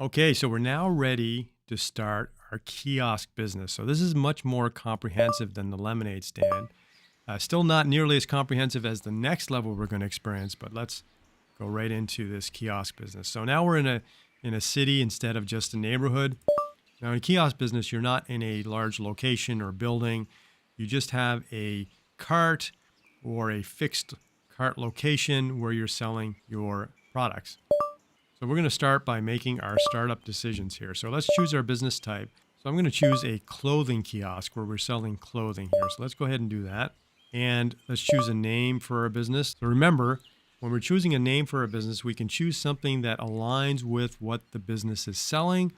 Okay, so we're now ready to start our kiosk business. So this is much more comprehensive than the lemonade stand. Still not nearly as comprehensive as the next level we're going to experience, but let's go right into this kiosk business. So now we're in a city instead of just a neighborhood. Now in a kiosk business, you're not in a large location or building. You just have a cart or a fixed cart location where you're selling your products. So we're going to start by making our startup decisions here. So let's choose our business type. So I'm going to choose a clothing kiosk where we're selling clothing here. So let's go ahead and do that. And let's choose a name for our business. So remember, when we're choosing a name for our business, we can choose something that aligns with what the business is selling,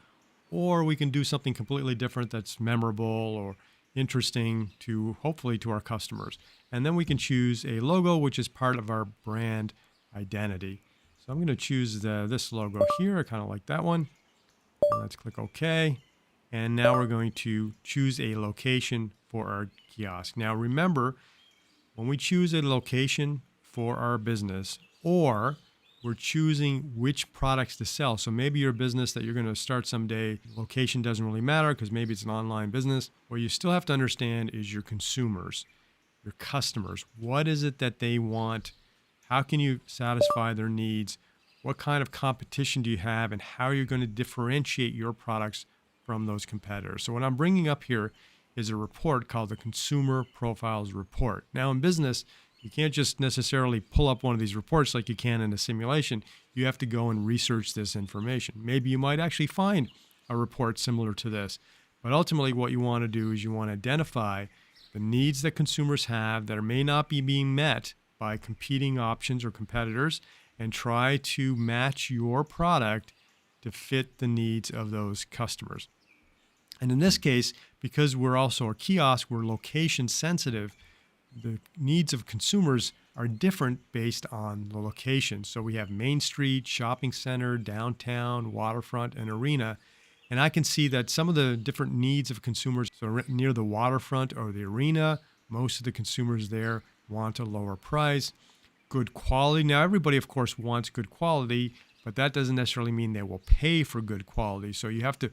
or we can do something completely different that's memorable or interesting to hopefully to our customers. And then we can choose a logo, which is part of our brand identity. So I'm going to choose this logo here. I kind of like that one. And let's click OK. And now we're going to choose a location for our kiosk. Now remember, when we choose a location for our business, or we're choosing which products to sell. So maybe your business that you're going to start someday, location doesn't really matter because maybe it's an online business. What you still have to understand is your consumers, your customers. What is it that they want? How can you satisfy their needs? What kind of competition do you have, and how are you going to differentiate your products from those competitors? So what I'm bringing up here is a report called the Consumer Profiles Report. Now in business, you can't just necessarily pull up one of these reports like you can in a simulation. You have to go and research this information. Maybe you might actually find a report similar to this. But ultimately what you want to do is you want to identify the needs that consumers have that may not be being met by competing options or competitors, and try to match your product to fit the needs of those customers. And in this case, because we're also a kiosk, we're location sensitive, the needs of consumers are different based on the location. So we have Main Street, shopping center, downtown, waterfront, and arena. And I can see that some of the different needs of consumers, so near the waterfront or the arena, most of the consumers there want a lower price, good quality. Now, everybody, of course, wants good quality, but that doesn't necessarily mean they will pay for good quality. So you have to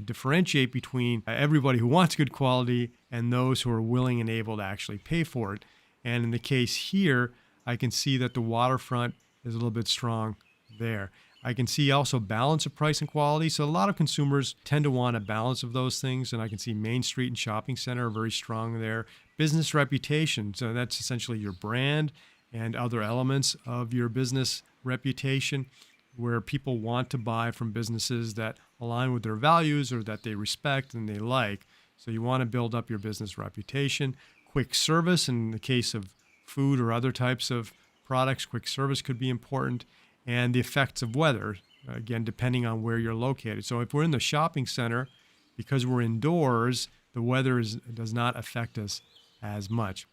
differentiate between everybody who wants good quality and those who are willing and able to actually pay for it. And in the case here, I can see that the waterfront is a little bit strong there. I can see also balance of price and quality. So a lot of consumers tend to want a balance of those things. And I can see Main Street and shopping center are very strong there. Business reputation. So that's essentially your brand and other elements of your business reputation, where people want to buy from businesses that align with their values or that they respect and they like. So you want to build up your business reputation. Quick service, in the case of food or other types of products, quick service could be important. And the effects of weather, again, depending on where you're located. So if we're in the shopping center, because we're indoors, the weather does not affect us as much.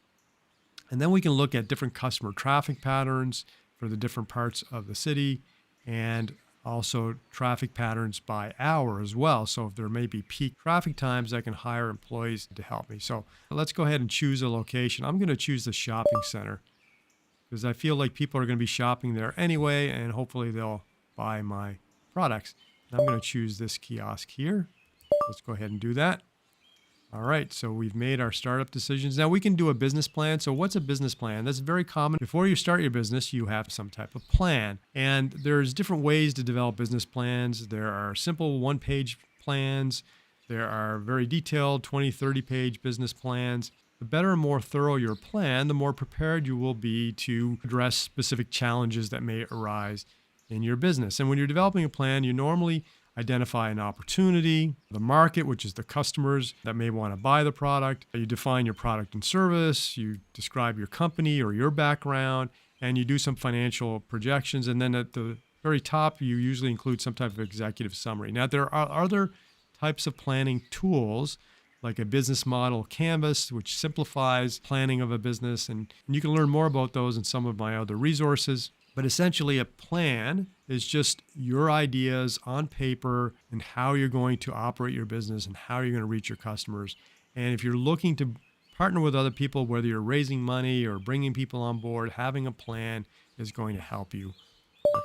And then we can look at different customer traffic patterns for the different parts of the city, and also traffic patterns by hour as well. So if there may be peak traffic times, I can hire employees to help me. So let's go ahead and choose a location. I'm going to choose the shopping center because I feel like people are going to be shopping there anyway, and hopefully they'll buy my products. And I'm going to choose this kiosk here. Let's go ahead and do that. All right, so we've made our startup decisions. Now we can do a business plan. So what's a business plan? That's very common. Before you start your business, you have some type of plan. And there's different ways to develop business plans. There are simple one-page plans. There are very detailed 20, 30-page business plans. The better and more thorough your plan, the more prepared you will be to address specific challenges that may arise in your business. And when you're developing a plan, you normally identify an opportunity, the market, which is the customers that may want to buy the product. You define your product and service, you describe your company or your background, and you do some financial projections. And then at the very top, you usually include some type of executive summary. Now, there are other types of planning tools like a business model canvas, which simplifies planning of a business. And you can learn more about those in some of my other resources. But essentially, a plan is just your ideas on paper and how you're going to operate your business and how you're going to reach your customers. And if you're looking to partner with other people, whether you're raising money or bringing people on board, having a plan is going to help you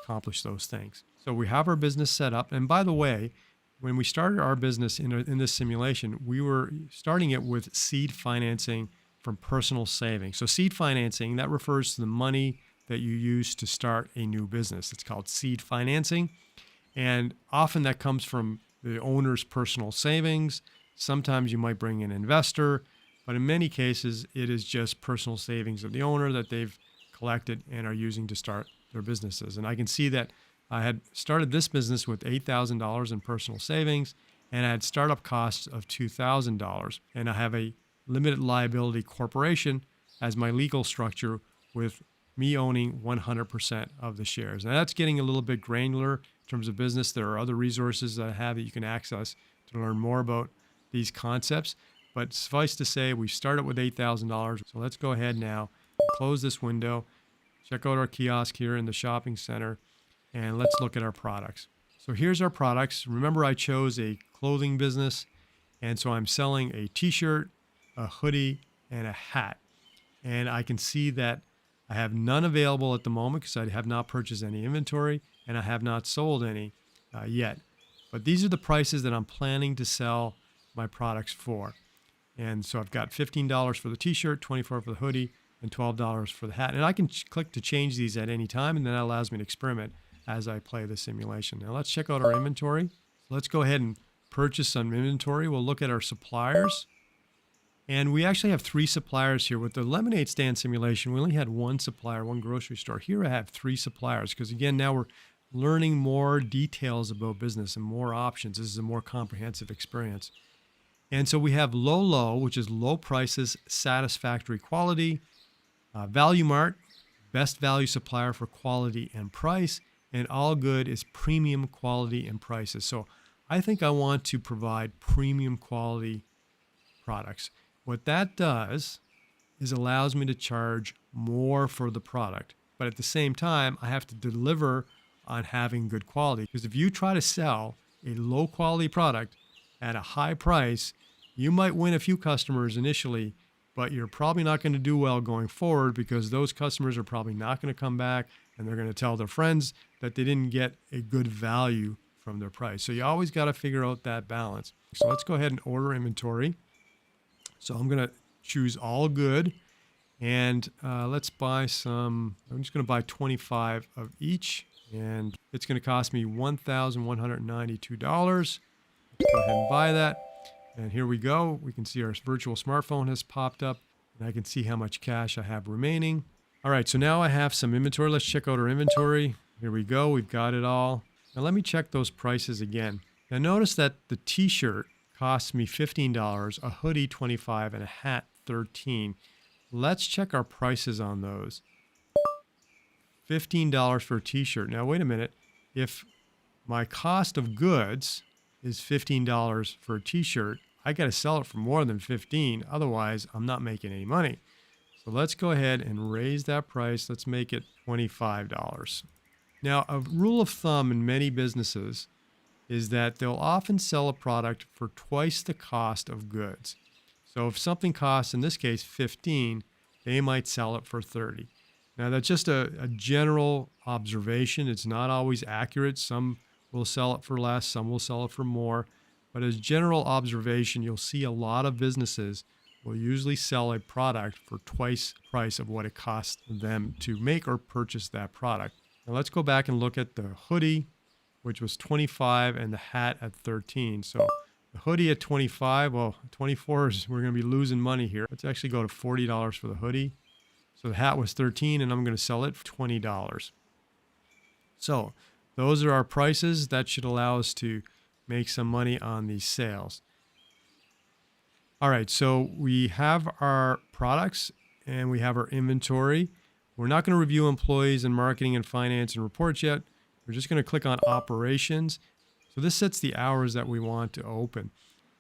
accomplish those things. So we have our business set up. And by the way, when we started our business in this simulation, we were starting it with seed financing from personal savings. So seed financing, that refers to the money that you use to start a new business. It's called seed financing. And often that comes from the owner's personal savings. Sometimes you might bring an investor, but in many cases, it is just personal savings of the owner that they've collected and are using to start their businesses. And I can see that I had started this business with $8,000 in personal savings, and I had startup costs of $2,000. And I have a limited liability corporation as my legal structure with me owning 100% of the shares. Now that's getting a little bit granular in terms of business. There are other resources that I have that you can access to learn more about these concepts. But suffice to say, we started with $8,000. So let's go ahead now and close this window, check out our kiosk here in the shopping center, and let's look at our products. So here's our products. Remember, I chose a clothing business, and so I'm selling a t-shirt, a hoodie, and a hat. And I can see that I have none available at the moment because I have not purchased any inventory and I have not sold any yet. But these are the prices that I'm planning to sell my products for. And so I've got $15 for the t-shirt, $24 for the hoodie, and $12 for the hat. And I can click to change these at any time, and then that allows me to experiment as I play the simulation. Now let's check out our inventory. So let's go ahead and purchase some inventory. We'll look at our suppliers. And we actually have 3 suppliers here. With the lemonade stand simulation, we only had 1 supplier, 1 grocery store. Here I have 3 suppliers because, again, now we're learning more details about business and more options. This is a more comprehensive experience. And so we have low, which is low prices, satisfactory quality. Value Mart, best value supplier for quality and price. And All Good is premium quality and prices. So I think I want to provide premium quality products. What that does is allows me to charge more for the product. But at the same time, I have to deliver on having good quality. Because if you try to sell a low quality product at a high price, you might win a few customers initially, but you're probably not going to do well going forward because those customers are probably not going to come back and they're going to tell their friends that they didn't get a good value from their price. So you always got to figure out that balance. So let's go ahead and order inventory. So I'm going to choose All Good, and let's buy some. I'm just going to buy 25 of each, and it's going to cost me $1,192. Let's go ahead and buy that. And here we go. We can see our virtual smartphone has popped up, and I can see how much cash I have remaining. All right, so now I have some inventory. Let's check out our inventory. Here we go. We've got it all. Now let me check those prices again. Now notice that the t-shirt costs me $15, a hoodie $25, and a hat $13. Let's check our prices on those. $15 for a t-shirt. Now wait a minute. If my cost of goods is $15 for a t-shirt, I got to sell it for more than $15. Otherwise, I'm not making any money. So let's go ahead and raise that price. Let's make it $25. Now, a rule of thumb in many businesses is that they'll often sell a product for twice the cost of goods. So if something costs, in this case, $15, they might sell it for $30. Now that's just a general observation. It's not always accurate. Some will sell it for less, some will sell it for more. But as general observation, you'll see a lot of businesses will usually sell a product for twice the price of what it costs them to make or purchase that product. Now let's go back and look at the hoodie, which was $25, and the hat at $13. So the hoodie at $25, well, $24 we're going to be losing money here. Let's actually go to $40 for the hoodie. So the hat was $13, and I'm going to sell it for $20. So those are our prices. That should allow us to make some money on these sales. All right, so we have our products and we have our inventory. We're not going to review employees and marketing and finance and reports yet. We're just going to click on operations. So this sets the hours that we want to open.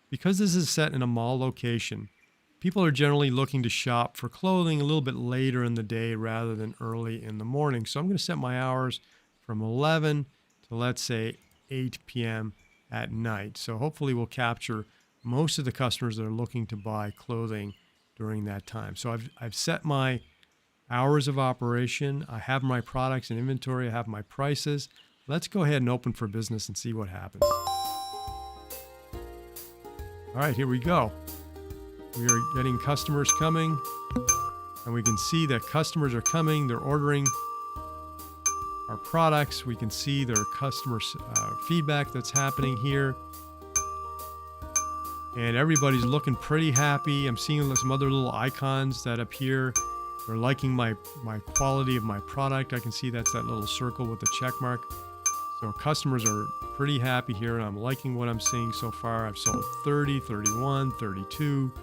Because this is set in a mall location, people are generally looking to shop for clothing a little bit later in the day rather than early in the morning. So I'm going to set my hours from 11 to, let's say, 8 p.m. at night. So hopefully we'll capture most of the customers that are looking to buy clothing during that time. So I've set my hours of operation. I have my products and inventory. I have my prices. Let's go ahead and open for business and see what happens. All right, here we go. We are getting customers coming, and we can see that customers are coming. They're ordering our products. We can see their customer feedback that's happening here. And everybody's looking pretty happy. I'm seeing some other little icons that appear. They're liking my quality of my product. I can see that's that little circle with the check mark. So customers are pretty happy here, and I'm liking what I'm seeing so far. I've sold 30, 31, 32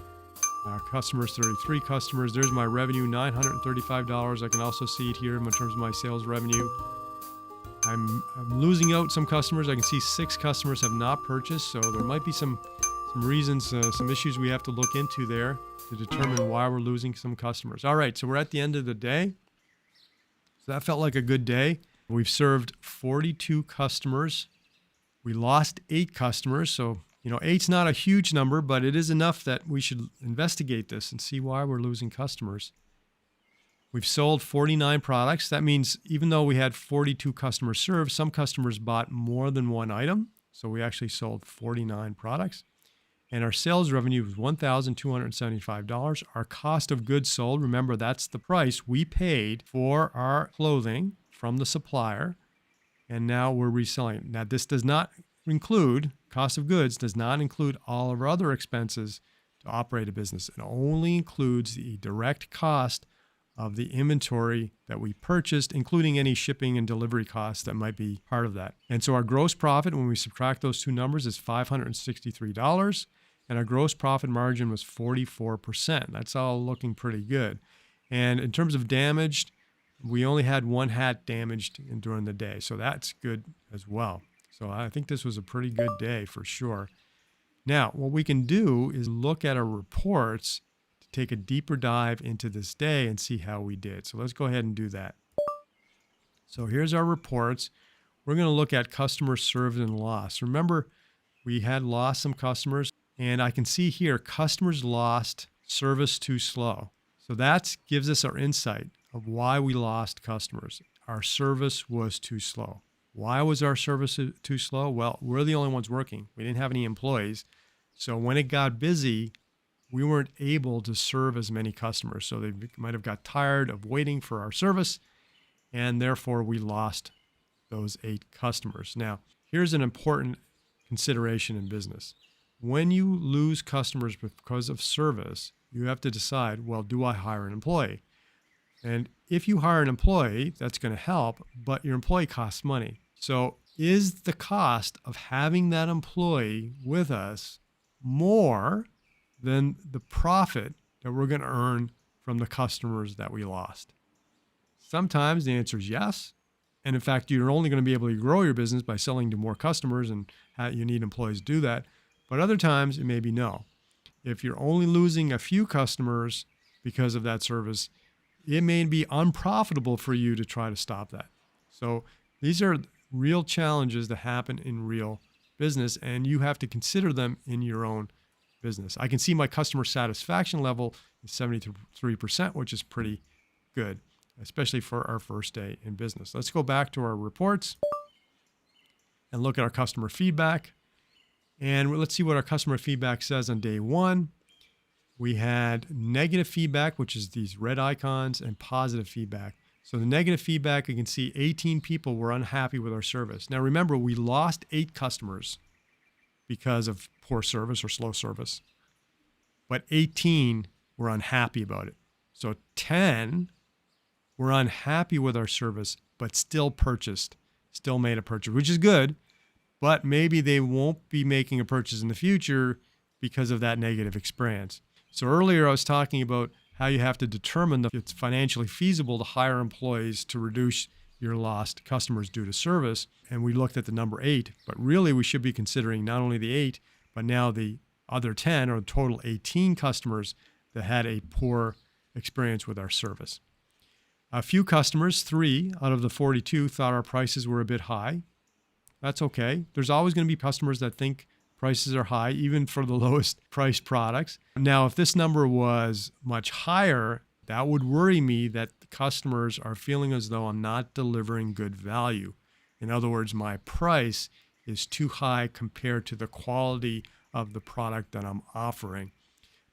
customers, 33 customers. There's my revenue, $935. I can also see it here in terms of my sales revenue. I'm losing out some customers. I can see 6 customers have not purchased, so there might be some reasons, some issues we have to look into there to determine why we're losing some customers. All right, so we're at the end of the day. So that felt like a good day. We've served 42 customers. We lost 8 customers. So, 8's not a huge number, but it is enough that we should investigate this and see why we're losing customers. We've sold 49 products. That means even though we had 42 customers served, some customers bought more than one item. So we actually sold 49 products. And our sales revenue was $1,275. Our cost of goods sold, remember, that's the price we paid for our clothing from the supplier, and now we're reselling. Now, this does not include, cost of goods does not include all of our other expenses to operate a business. It only includes the direct cost of the inventory that we purchased, including any shipping and delivery costs that might be part of that. And so our gross profit, when we subtract those two numbers, is $563, and our gross profit margin was 44%. That's all looking pretty good. And in terms of damaged, we only had one hat damaged during the day, so that's good as well. So I think this was a pretty good day for sure. Now, what we can do is look at our reports to take a deeper dive into this day and see how we did. So let's go ahead and do that. So here's our reports. We're going to look at customers served and lost. Remember, we had lost some customers, and I can see here customers lost, service too slow. So that gives us our insight of why we lost customers. Our service was too slow. Why was our service too slow? Well, we're the only ones working. We didn't have any employees. So when it got busy, we weren't able to serve as many customers. So they might have got tired of waiting for our service, and therefore we lost those 8 customers. Now, here's an important consideration in business. When you lose customers because of service, you have to decide, well, do I hire an employee? And if you hire an employee, that's going to help, but your employee costs money. So is the cost of having that employee with us more than the profit that we're going to earn from the customers that we lost? Sometimes the answer is yes. And in fact, you're only going to be able to grow your business by selling to more customers, and you need employees to do that. But other times it may be no. If you're only losing a few customers because of that service, it may be unprofitable for you to try to stop that. So these are real challenges that happen in real business, and you have to consider them in your own business. I can see my customer satisfaction level is 73%, which is pretty good, especially for our first day in business. Let's go back to our reports and look at our customer feedback. And let's see what our customer feedback says on day 1. We had negative feedback, which is these red icons, and positive feedback. So the negative feedback, you can see 18 people were unhappy with our service. Now remember, we lost 8 customers because of poor service or slow service, but 18 were unhappy about it. So 10 were unhappy with our service, but still purchased, still made a purchase, which is good, but maybe they won't be making a purchase in the future because of that negative experience. So earlier I was talking about how you have to determine if it's financially feasible to hire employees to reduce your lost customers due to service. And we looked at the number 8, but really we should be considering not only the 8, but now the other 10 or total 18 customers that had a poor experience with our service. A few customers, 3 out of the 42, thought our prices were a bit high. That's okay. There's always going to be customers that think prices are high, even for the lowest priced products. Now, if this number was much higher, that would worry me that the customers are feeling as though I'm not delivering good value. In other words, my price is too high compared to the quality of the product that I'm offering.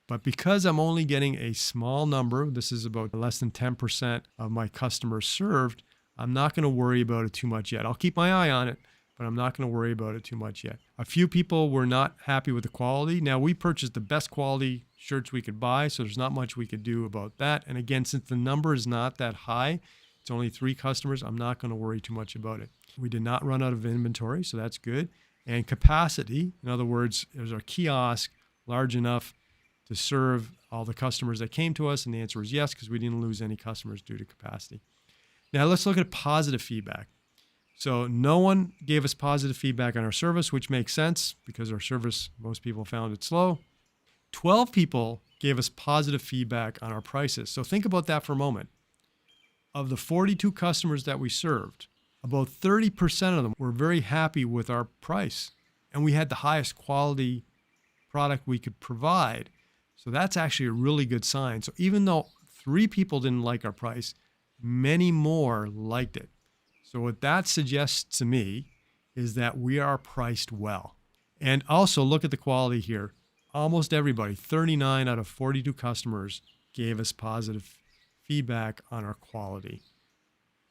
But because I'm only getting a small number, this is about less than 10% of my customers served, I'm not going to worry about it too much yet. I'll keep my eye on it, but I'm not going to worry about it too much yet. A few people were not happy with the quality. Now, we purchased the best quality shirts we could buy, so there's not much we could do about that. And again, since the number is not that high, it's only 3 customers, I'm not going to worry too much about it. We did not run out of inventory, so that's good. And capacity, in other words, is our kiosk large enough to serve all the customers that came to us? And the answer is yes, because we didn't lose any customers due to capacity. Now let's look at positive feedback. So no one gave us positive feedback on our service, which makes sense because our service, most people found it slow. 12 people gave us positive feedback on our prices. So think about that for a moment. Of the 42 customers that we served, about 30% of them were very happy with our price, and we had the highest quality product we could provide. So that's actually a really good sign. So even though 3 people didn't like our price, many more liked it. So what that suggests to me is that we are priced well. And also look at the quality here. Almost everybody, 39 out of 42 customers, gave us positive feedback on our quality.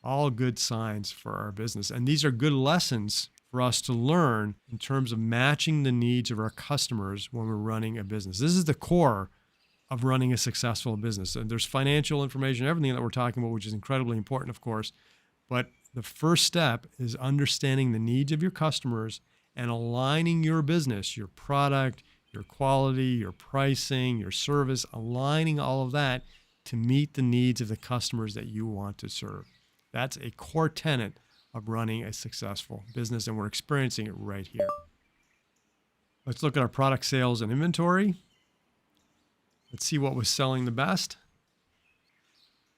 All good signs for our business. And these are good lessons for us to learn in terms of matching the needs of our customers when we're running a business. This is the core of running a successful business. And there's financial information, everything that we're talking about, which is incredibly important, of course. But the first step is understanding the needs of your customers and aligning your business, your product, your quality, your pricing, your service, aligning all of that to meet the needs of the customers that you want to serve. That's a core tenet of running a successful business, and we're experiencing it right here. Let's look at our product sales and inventory. Let's see what was selling the best.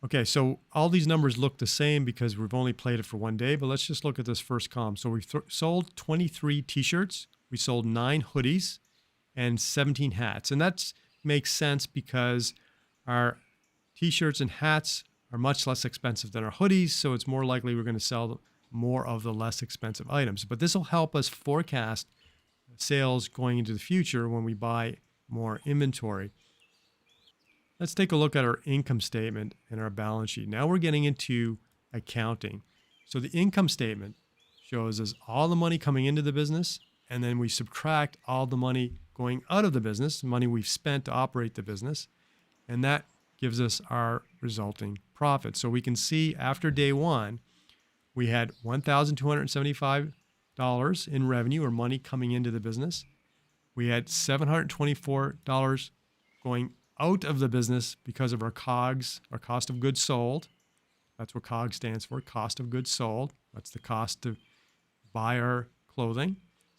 Okay, so all these numbers look the same because we've only played it for one day, but let's just look at this first column. So we sold 23 t-shirts, we sold 9 hoodies, and 17 hats. And that makes sense because our t-shirts and hats are much less expensive than our hoodies, so it's more likely we're going to sell more of the less expensive items. But this will help us forecast sales going into the future when we buy more inventory. Let's take a look at our income statement and our balance sheet. Now we're getting into accounting. So the income statement shows us all the money coming into the business, and then we subtract all the money going out of the business, money we've spent to operate the business, and that gives us our resulting profit. So we can see after day one, we had $1,275 in revenue or money coming into the business. We had $724 going out of the business because of our COGS, our cost of goods sold. That's what COGS stands for, cost of goods sold. That's the cost to buy our clothing,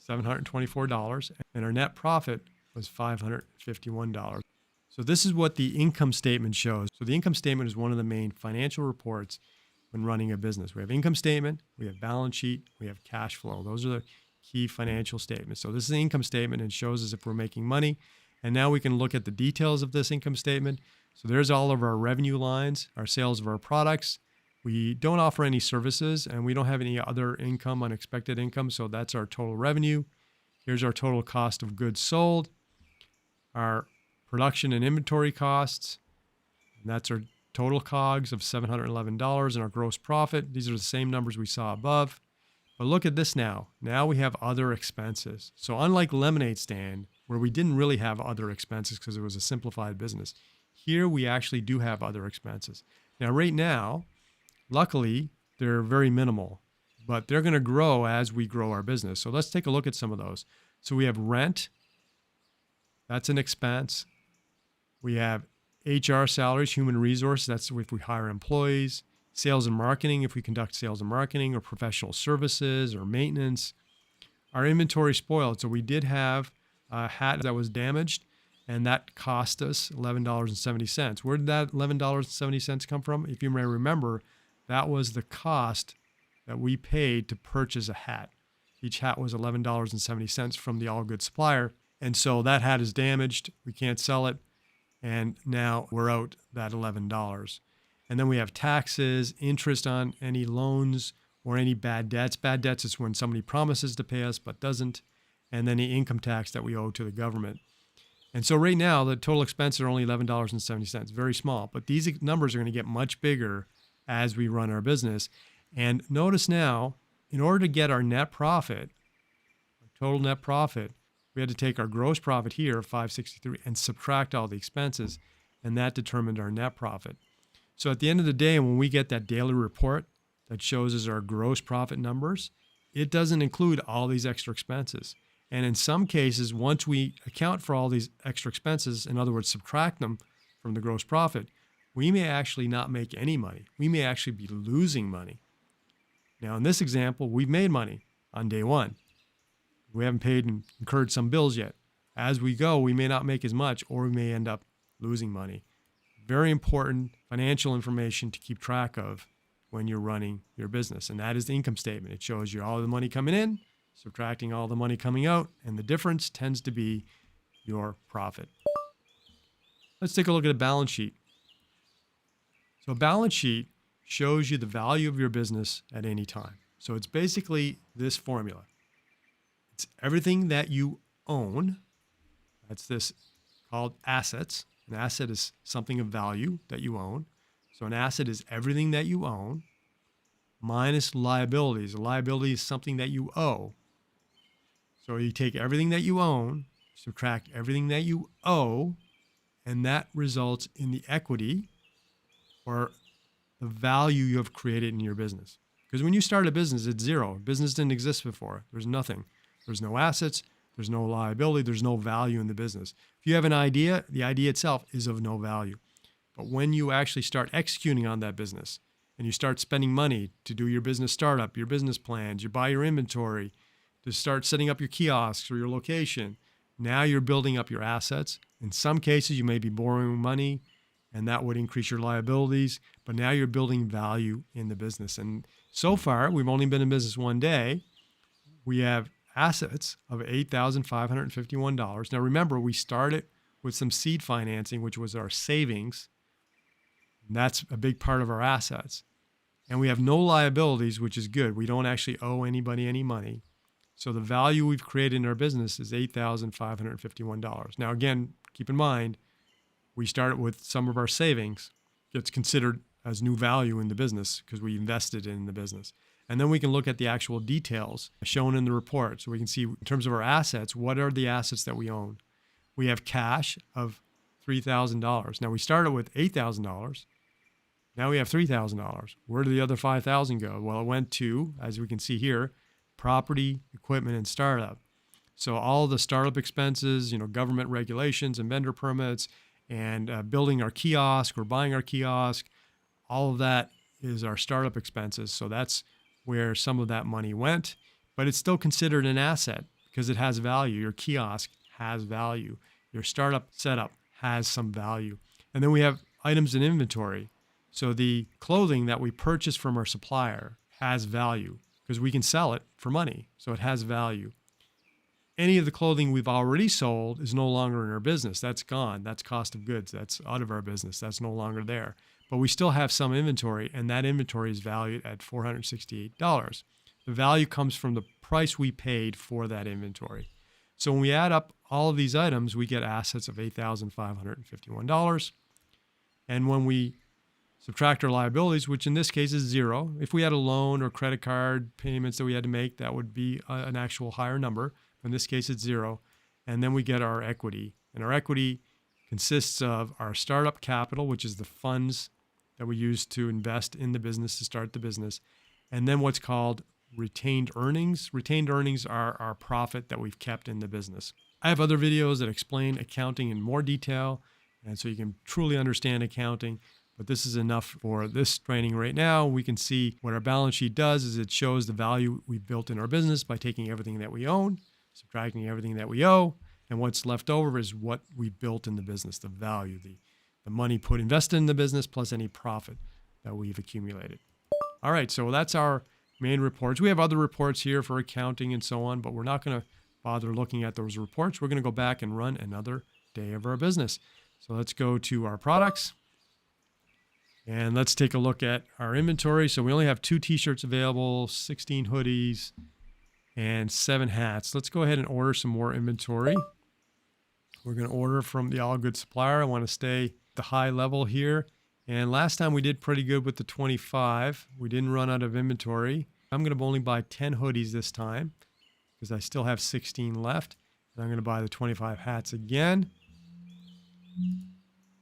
$724. And our net profit was $551. So this is what the income statement shows. So the income statement is one of the main financial reports when running a business. We have income statement, we have balance sheet, we have cash flow. Those are the key financial statements. So this is the income statement and shows us if we're making money. And now we can look at the details of this income statement. So there's all of our revenue lines, our sales of our products. We don't offer any services and we don't have any other income, unexpected income. So that's our total revenue. Here's our total cost of goods sold, our production and inventory costs. And that's our total COGS of $711 and our gross profit. These are the same numbers we saw above. But look at this now. Now we have other expenses. So unlike Lemonade Stand, where we didn't really have other expenses because it was a simplified business, here we actually do have other expenses. Now, right now, luckily, they're very minimal, but they're going to grow as we grow our business. So let's take a look at some of those. So we have rent. That's an expense. We have HR salaries, human resources. That's if we hire employees. Sales and marketing, if we conduct sales and marketing, or professional services or maintenance. Our inventory spoiled. So we did have a hat that was damaged, and that cost us $11.70. Where did that $11.70 come from? If you may remember, that was the cost that we paid to purchase a hat. Each hat was $11.70 from the all good supplier. And so that hat is damaged. We can't sell it. And now we're out that $11. And then we have taxes, interest on any loans or any bad debts. Bad debts is when somebody promises to pay us but doesn't, and then the income tax that we owe to the government. And so right now, the total expenses are only $11.70, very small, but these numbers are going to get much bigger as we run our business. And notice now, in order to get our net profit, our total net profit, we had to take our gross profit here, 563, and subtract all the expenses, and that determined our net profit. So at the end of the day, when we get that daily report that shows us our gross profit numbers, it doesn't include all these extra expenses. And in some cases, once we account for all these extra expenses, in other words, subtract them from the gross profit, we may actually not make any money. We may actually be losing money. Now, in this example, we've made money on day one. We haven't paid and incurred some bills yet. As we go, we may not make as much, or we may end up losing money. Very important financial information to keep track of when you're running your business. And that is the income statement. It shows you all the money coming in, subtracting all the money coming out, and the difference tends to be your profit. Let's take a look at a balance sheet. So a balance sheet shows you the value of your business at any time. So it's basically this formula. It's everything that you own. That's this called assets. An asset is something of value that you own. So an asset is everything that you own minus liabilities. A liability is something that you owe. So you take everything that you own, subtract everything that you owe, and that results in the equity or the value you have created in your business. Because when you start a business, it's zero. Business didn't exist before. There's nothing. There's no assets. There's no liability. There's no value in the business. If you have an idea, the idea itself is of no value. But when you actually start executing on that business and you start spending money to do your business startup, your business plans, you buy your inventory, to start setting up your kiosks or your location, now you're building up your assets. In some cases, you may be borrowing money, and that would increase your liabilities. But now you're building value in the business. And so far, we've only been in business one day. We have assets of $8,551. Now, remember, we started with some seed financing, which was our savings. And that's a big part of our assets. And we have no liabilities, which is good. We don't actually owe anybody any money. So the value we've created in our business is $8,551. Now, again, keep in mind, we started with some of our savings. It's considered as new value in the business because we invested in the business. And then we can look at the actual details shown in the report. So we can see in terms of our assets, what are the assets that we own? We have cash of $3,000. Now we started with $8,000. Now we have $3,000. Where did the other $5,000 go? Well, it went to, as we can see here, property, equipment, and startup. So all the startup expenses, government regulations and vendor permits, and building our kiosk or buying our kiosk, all of that is our startup expenses. So that's where some of that money went, but it's still considered an asset because it has value. Your kiosk has value. Your startup setup has some value. And then we have items in inventory. So the clothing that we purchase from our supplier has value because we can sell it for money. So it has value. Any of the clothing we've already sold is no longer in our business. That's gone. That's cost of goods. That's out of our business. That's no longer there. But we still have some inventory, and that inventory is valued at $468. The value comes from the price we paid for that inventory. So when we add up all of these items, we get assets of $8,551. And when we subtract our liabilities, which in this case is zero, if we had a loan or credit card payments that we had to make, that would be an actual higher number. In this case, it's zero. And then we get our equity. And our equity consists of our startup capital, which is the funds that we use to invest in the business, to start the business. And then what's called retained earnings. Retained earnings are our profit that we've kept in the business. I have other videos that explain accounting in more detail, and so you can truly understand accounting. But this is enough for this training right now. We can see what our balance sheet does is it shows the value we've built in our business by taking everything that we own, subtracting everything that we owe, and what's left over is what we've built in the business, the value, the money invested in the business plus any profit that we've accumulated. All right, so that's our main reports. We have other reports here for accounting and so on, but we're not going to bother looking at those reports. We're going to go back and run another day of our business. So let's go to our products. And let's take a look at our inventory. So we only have 2 t-shirts available, 16 hoodies, and 7 hats. Let's go ahead and order some more inventory. We're going to order from the All Good supplier. I want to stay at the high level here. And last time we did pretty good with the 25. We didn't run out of inventory. I'm going to only buy 10 hoodies this time because I still have 16 left. And I'm going to buy the 25 hats again.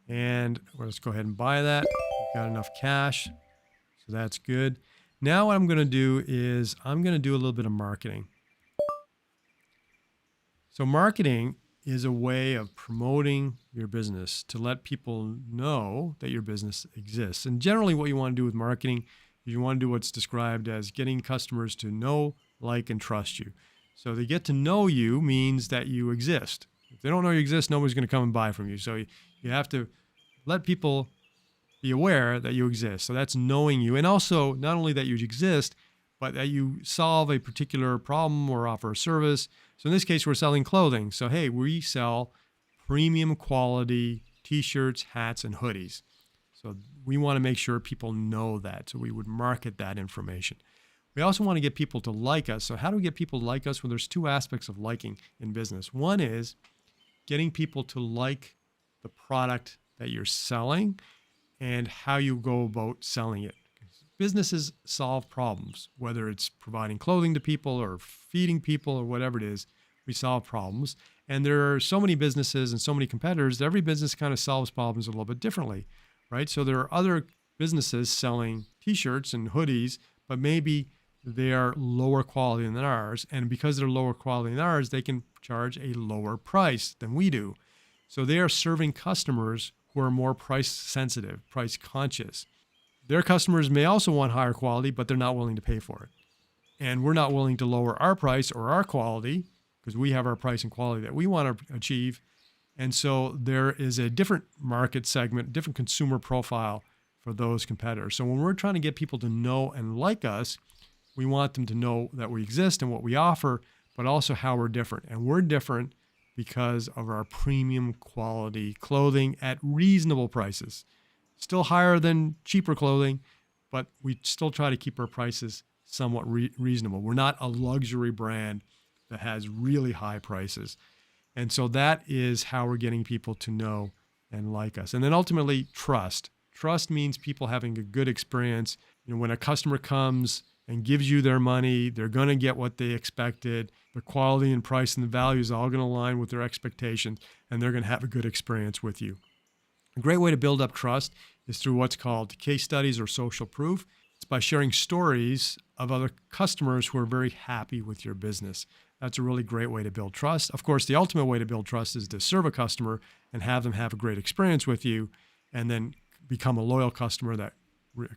And let's go ahead and buy that. We've got enough cash, so that's good. Now what I'm going to do is I'm going to do a little bit of marketing. So marketing is a way of promoting your business to let people know that your business exists. And generally what you want to do with marketing is you want to do what's described as getting customers to know, like, and trust you. So they get to know you means that you exist. If they don't know you exist, nobody's going to come and buy from you. So you have to let people be aware that you exist. So that's knowing you. And also not only that you exist, but that you solve a particular problem or offer a service. So in this case, we're selling clothing. So, hey, we sell premium quality t-shirts, hats, and hoodies. So we want to make sure people know that. So we would market that information. We also want to get people to like us. So how do we get people to like us? Well, there's 2 aspects of liking in business. One is getting people to like the product that you're selling and how you go about selling it. Businesses solve problems, whether it's providing clothing to people or feeding people or whatever it is, we solve problems. And there are so many businesses and so many competitors that every business kind of solves problems a little bit differently, right? So there are other businesses selling t-shirts and hoodies, but maybe they are lower quality than ours. And because they're lower quality than ours, they can charge a lower price than we do. So they are serving customers who are more price sensitive, price conscious. Their customers may also want higher quality, but they're not willing to pay for it. And we're not willing to lower our price or our quality because we have our price and quality that we want to achieve. And so there is a different market segment, different consumer profile for those competitors. So when we're trying to get people to know and like us, we want them to know that we exist and what we offer, but also how we're different. And we're different because of our premium quality clothing at reasonable prices. Still higher than cheaper clothing, but we still try to keep our prices somewhat reasonable. We're not a luxury brand that has really high prices. And so that is how we're getting people to know and like us. And then ultimately, trust. Trust means people having a good experience. You know, when a customer comes and gives you their money, they're going to get what they expected. The quality and price and the value is all going to align with their expectations, and they're going to have a good experience with you. A great way to build up trust is through what's called case studies or social proof. It's by sharing stories of other customers who are very happy with your business. That's a really great way to build trust. Of course, the ultimate way to build trust is to serve a customer and have them have a great experience with you and then become a loyal customer that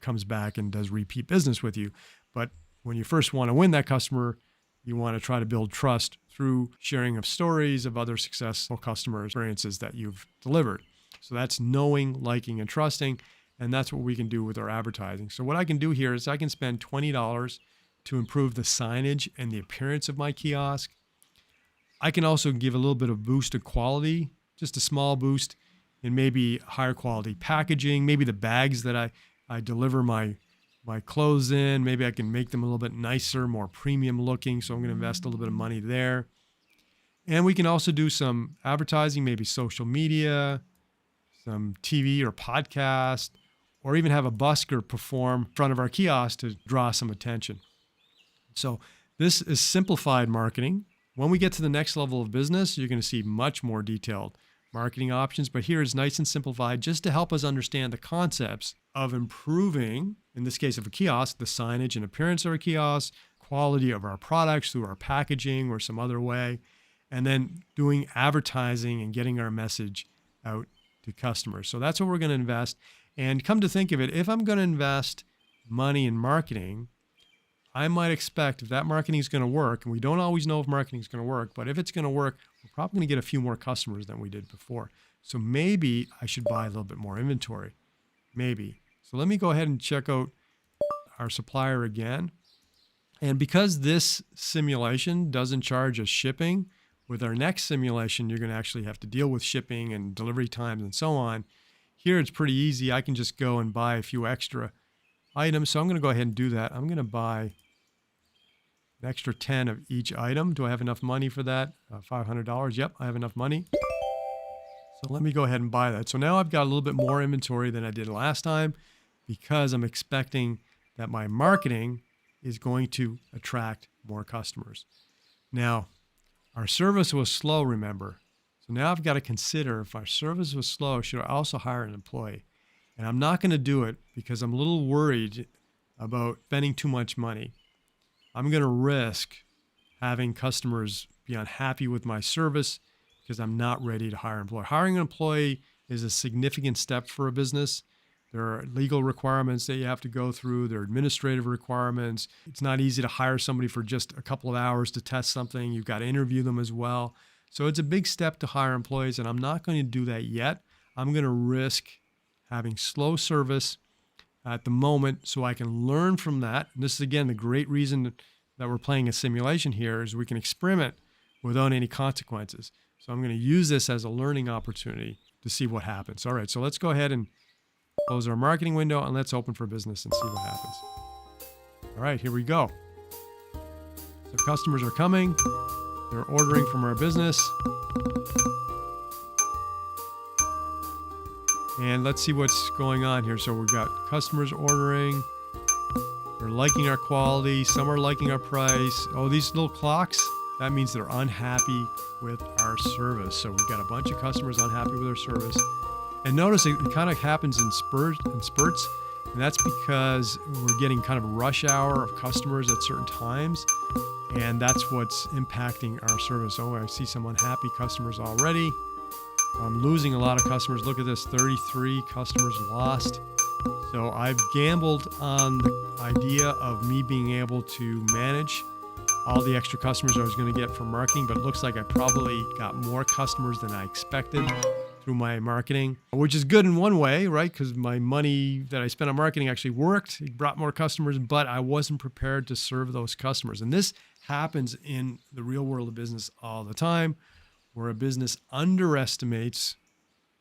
comes back and does repeat business with you. But when you first want to win that customer, you want to try to build trust through sharing of stories of other successful customer experiences that you've delivered. So that's knowing, liking, and trusting. And that's what we can do with our advertising. So what I can do here is I can spend $20 to improve the signage and the appearance of my kiosk. I can also give a little bit of boost of quality, just a small boost in maybe higher quality packaging, maybe the bags that I deliver my clothes in. Maybe I can make them a little bit nicer, more premium looking. So I'm going to invest a little bit of money there. And we can also do some advertising, maybe social media, some TV or podcast, or even have a busker perform in front of our kiosk to draw some attention. So this is simplified marketing. When we get to the next level of business, you're going to see much more detailed marketing options. But here is nice and simplified just to help us understand the concepts of improving, in this case of a kiosk, the signage and appearance of a kiosk, quality of our products through our packaging or some other way, and then doing advertising and getting our message out to customers. So that's what we're going to invest. And come to think of it, if I'm going to invest money in marketing, I might expect if that marketing is going to work, and we don't always know if marketing is going to work, but if it's going to work, we're probably going to get a few more customers than we did before. So maybe I should buy a little bit more inventory. Maybe. So let me go ahead and check out our supplier again. And because this simulation doesn't charge us shipping, with our next simulation, you're going to actually have to deal with shipping and delivery times and so on. Here it's pretty easy. I can just go and buy a few extra items. So I'm going to go ahead and do that. I'm going to buy an extra 10 of each item. Do I have enough money for that? $500. Yep, I have enough money. So let me go ahead and buy that. So now I've got a little bit more inventory than I did last time because I'm expecting that my marketing is going to attract more customers. Now, our service was slow, remember. So now I've got to consider if our service was slow, should I also hire an employee? And I'm not going to do it because I'm a little worried about spending too much money. I'm going to risk having customers be unhappy with my service because I'm not ready to hire an employee. Hiring an employee is a significant step for a business. There are legal requirements that you have to go through. There are administrative requirements. It's not easy to hire somebody for just a couple of hours to test something. You've got to interview them as well. So it's a big step to hire employees, and I'm not going to do that yet. I'm going to risk having slow service at the moment so I can learn from that. And this is, again, the great reason that we're playing a simulation here is we can experiment without any consequences. So I'm going to use this as a learning opportunity to see what happens. All right, so let's go ahead and close our marketing window and let's open for business and see what happens. All right, here we go. So customers are coming. They're ordering from our business. And let's see what's going on here. So we've got customers ordering. They're liking our quality. Some are liking our price. Oh, these little clocks, that means they're unhappy with our service. So we've got a bunch of customers unhappy with our service. And notice it kind of happens in spurts. And that's because we're getting kind of a rush hour of customers at certain times. And that's what's impacting our service. Oh, I see some unhappy customers already. I'm losing a lot of customers. Look at this, 33 customers lost. So I've gambled on the idea of me being able to manage all the extra customers I was going to get from marketing, but it looks like I probably got more customers than I expected through my marketing, which is good in one way, right? Because my money that I spent on marketing actually worked. It brought more customers, but I wasn't prepared to serve those customers. And this happens in the real world of business all the time, where a business underestimates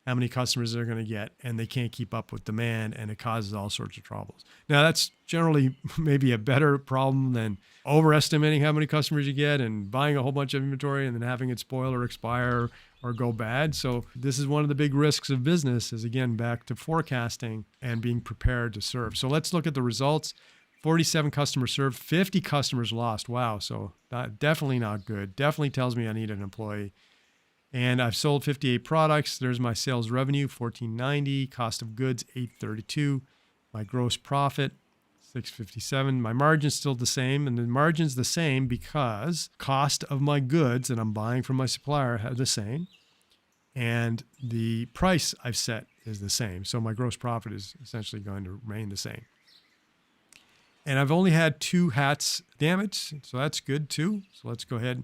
how many customers they're going to get and they can't keep up with demand, and it causes all sorts of troubles. Now, that's generally maybe a better problem than overestimating how many customers you get and buying a whole bunch of inventory and then having it spoil or expire or go bad. So this is one of the big risks of business is, again, back to forecasting and being prepared to serve. So let's look at the results. 47 customers served, 50 customers lost. Wow. So definitely not good. Definitely tells me I need an employee. And I've sold 58 products. There's my sales revenue, $1,490. Cost of goods, $832. My gross profit, $657. My margin's still the same. And the margin's the same because cost of my goods that I'm buying from my supplier are the same. And the price I've set is the same. So my gross profit is essentially going to remain the same. And I've only had 2 hats damaged. So that's good too. So let's go ahead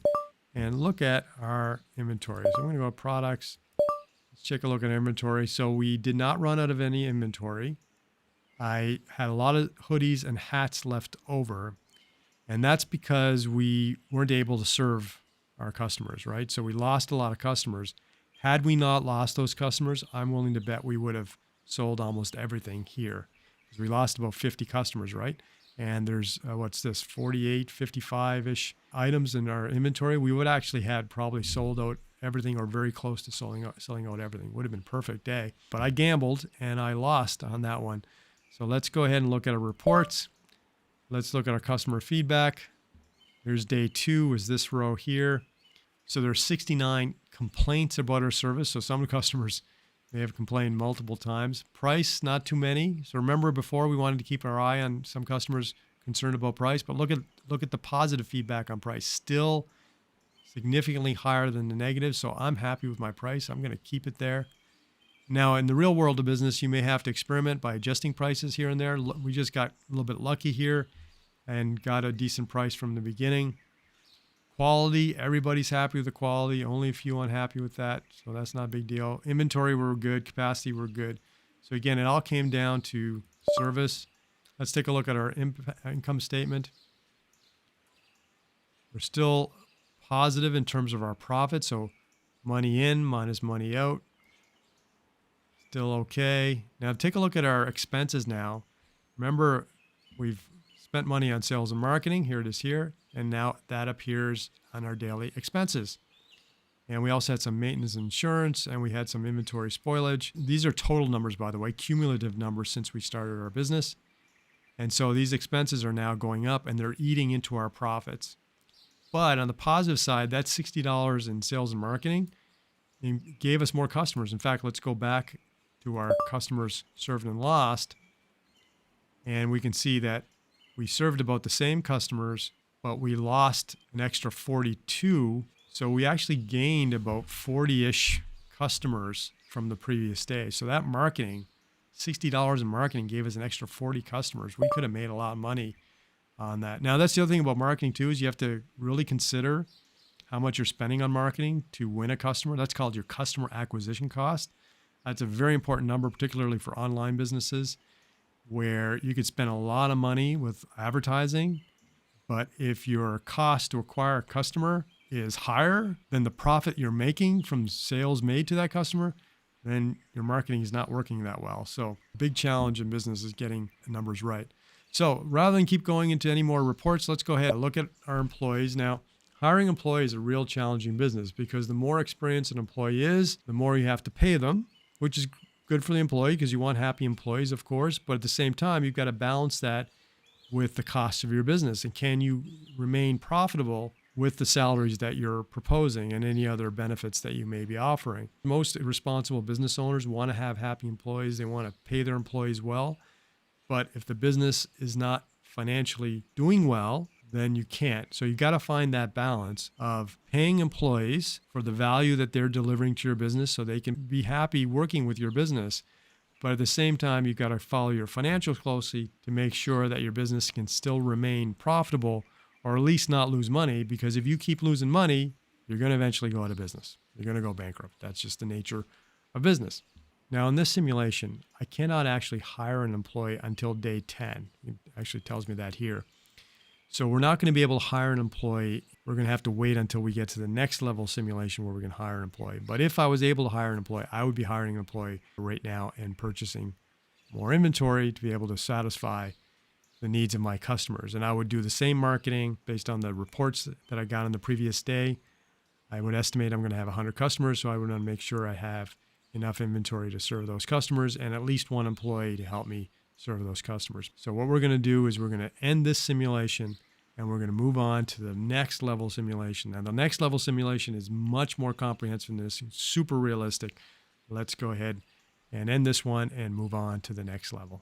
and look at our inventory. So I'm going to go to products. Let's take a look at inventory. So we did not run out of any inventory. I had a lot of hoodies and hats left over. And that's because we weren't able to serve our customers, right? So we lost a lot of customers. Had we not lost those customers, I'm willing to bet we would have sold almost everything here. Because we lost about 50 customers, right? And there's, 48, 55-ish items in our inventory. We would actually had probably sold out everything or very close to selling out everything. Would have been a perfect day. But I gambled and I lost on that one. So let's go ahead and look at our reports. Let's look at our customer feedback. Here's day 2 is this row here. So there's 69 complaints about our service. So some customers may have complained multiple times. Price, not too many. So remember before we wanted to keep our eye on some customers concerned about price, but look at the positive feedback on price. Still significantly higher than the negative. So I'm happy with my price. I'm going to keep it there. Now, in the real world of business, you may have to experiment by adjusting prices here and there. We just got a little bit lucky here and got a decent price from the beginning. Quality, everybody's happy with the quality. Only a few unhappy with that. So that's not a big deal. Inventory, we're good. Capacity, we're good. So again, it all came down to service. Let's take a look at our income statement. We're still positive in terms of our profit. So money in minus money out. Still okay. Now take a look at our expenses now. Remember, we've spent money on sales and marketing. Here it is here. And now that appears on our daily expenses. And we also had some maintenance and insurance, and we had some inventory spoilage. These are total numbers, by the way, cumulative numbers since we started our business. And so these expenses are now going up, and they're eating into our profits. But on the positive side, that $60 in sales and marketing gave us more customers. In fact, let's go back to our customers served and lost. And we can see that we served about the same customers, but we lost an extra 42. So we actually gained about 40-ish customers from the previous day. So that marketing, $60 in marketing gave us an extra 40 customers. We could have made a lot of money on that. Now, that's the other thing about marketing too, is you have to really consider how much you're spending on marketing to win a customer. That's called your customer acquisition cost. That's a very important number, particularly for online businesses, where you could spend a lot of money with advertising, but if your cost to acquire a customer is higher than the profit you're making from sales made to that customer, then your marketing is not working that well. So big challenge in business is getting the numbers right. So rather than keep going into any more reports, let's go ahead and look at our employees. Now, hiring employees is a real challenging business because the more experienced an employee is, the more you have to pay them, which is good for the employee because you want happy employees, of course. But at the same time, you've got to balance that with the cost of your business. And can you remain profitable with the salaries that you're proposing and any other benefits that you may be offering? Most responsible business owners want to have happy employees. They want to pay their employees well. But if the business is not financially doing well, then you can't. So you got to find that balance of paying employees for the value that they're delivering to your business so they can be happy working with your business. But at the same time, you've got to follow your financials closely to make sure that your business can still remain profitable or at least not lose money, because if you keep losing money, you're going to eventually go out of business. You're going to go bankrupt. That's just the nature of business. Now, in this simulation, I cannot actually hire an employee until day 10. It actually tells me that here. So we're not going to be able to hire an employee. We're going to have to wait until we get to the next level simulation where we can hire an employee. But if I was able to hire an employee, I would be hiring an employee right now and purchasing more inventory to be able to satisfy the needs of my customers. And I would do the same marketing based on the reports that I got on the previous day. I would estimate I'm going to have 100 customers, so I would want to make sure I have enough inventory to serve those customers and at least one employee to help me serve those customers. So what we're going to do is we're going to end this simulation and we're going to move on to the next level simulation. Now, the next level simulation is much more comprehensive than this, super realistic. Let's go ahead and end this one and move on to the next level.